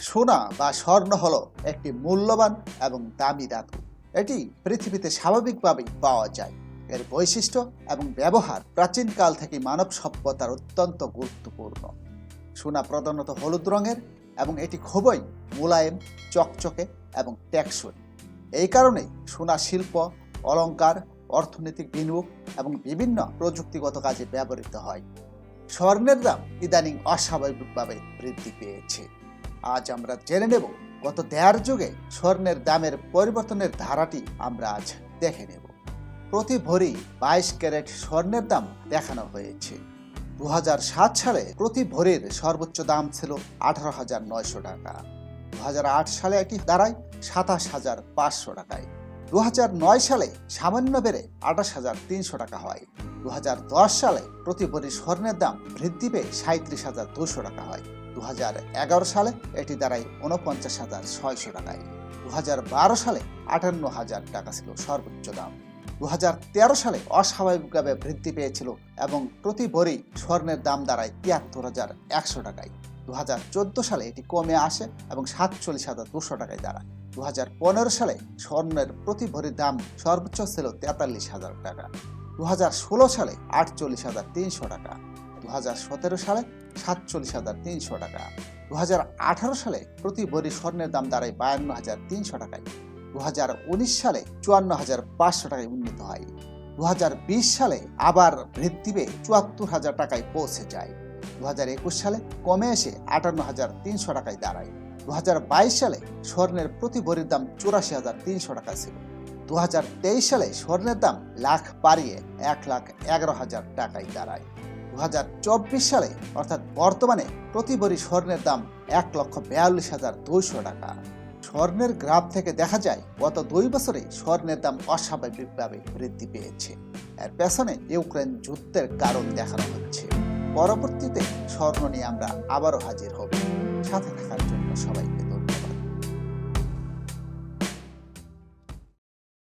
সোনা বা স্বর্ণ হলো একটি মূল্যবান এবং দামি ধাতু। এটি পৃথিবীতে স্বাভাবিকভাবেই পাওয়া যায়। এর বৈশিষ্ট্য এবং ব্যবহার প্রাচীনকাল থেকে মানব সভ্যতার অত্যন্ত গুরুত্বপূর্ণ। সোনা প্রধানত হলুদ রঙের এবং এটি খুবই মোলায়েম, চকচকে এবং টেকসই। এই কারণেই সোনা শিল্প, অলংকার, অর্থনৈতিক বিনিয়োগ এবং বিভিন্ন প্রযুক্তিগত কাজে ব্যবহৃত হয়। স্বর্ণের দাম ইদানিং অস্বাভাবিকভাবে বৃদ্ধি পেয়েছে। আজ আমরা জেনে নেব গত দেড় যুগে স্বর্ণের দামের পরিবর্তনের ধারাটি আমরা আজ দেখে নেব। প্রতি ভরি 22 ক্যারেট স্বর্ণের দাম দেখানো হয়েছে। 2007 সালে প্রতি ভরির সর্বোচ্চ দাম ছিল 18,900 টাকা। 2008 সালে এটি দাঁড়ায় 27,500 টাকায়। 2009 সালে সামান্য বেড়ে 28,300 টাকা হয়। 2010 সালে প্রতি ভরি স্বর্ণের দাম বৃদ্ধি পেয়ে 37,200 টাকা হয়। 2011 সালে এটি দাঁড়ায় 49,600 টাকায়। 2012 সালে 58,000 টাকা ছিল সর্বোচ্চ দাম। 2013 সালে অস্বাভাবিকভাবে বৃদ্ধি পেয়েছিল এবং প্রতি ভরি স্বর্ণের দাম দাঁড়ায় 73,100 টাকায়। 2014 সালে এটি কমে আসে এবং 47,200 টাকায় দাঁড়ায়। 2015 সালে স্বর্ণের প্রতি ভরির দাম সর্বোচ্চ ছিল 43,000 টাকা। 2016 সালে 48,300 টাকা। 2017 সালে 47,300 টাকা। 2018 সালে প্রতি ভরি স্বর্ণের দাম দাঁড়ায় 52,300 টাকায়। 2019 সালে 54,500 টাকায় উন্নীত হয়। 2020 সালে আবার বৃদ্ধি পেয়ে 74,000 টাকায় পৌঁছে যায়। 2021 সালে কমে এসে 58,300 টাকায় দাঁড়ায়। 2022 সালে স্বর্ণের প্রতি ভরির দাম 84,300 টাকা ছিল। 2023 সালে স্বর্ণের দাম লাখ পারিয়ে 1,11,000 টাকায় দাঁড়ায়। 2024 সালে অর্থাৎ বর্তমানে প্রতি ভরি স্বর্ণের দাম 1,42,200 টাকা। স্বর্ণের গ্রাফ থেকে দেখা যায় গত 2 বছরে স্বর্ণের দাম অস্বাভাবিকভাবে বৃদ্ধি পেয়েছে। এর পেছনে ইউক্রেন যুদ্ধের কারণ দেখানো হচ্ছে। পরবর্তীতে স্বর্ণ নিয়ে আমরা আবারও হাজির হব। সাথে থাকার জন্য সবাই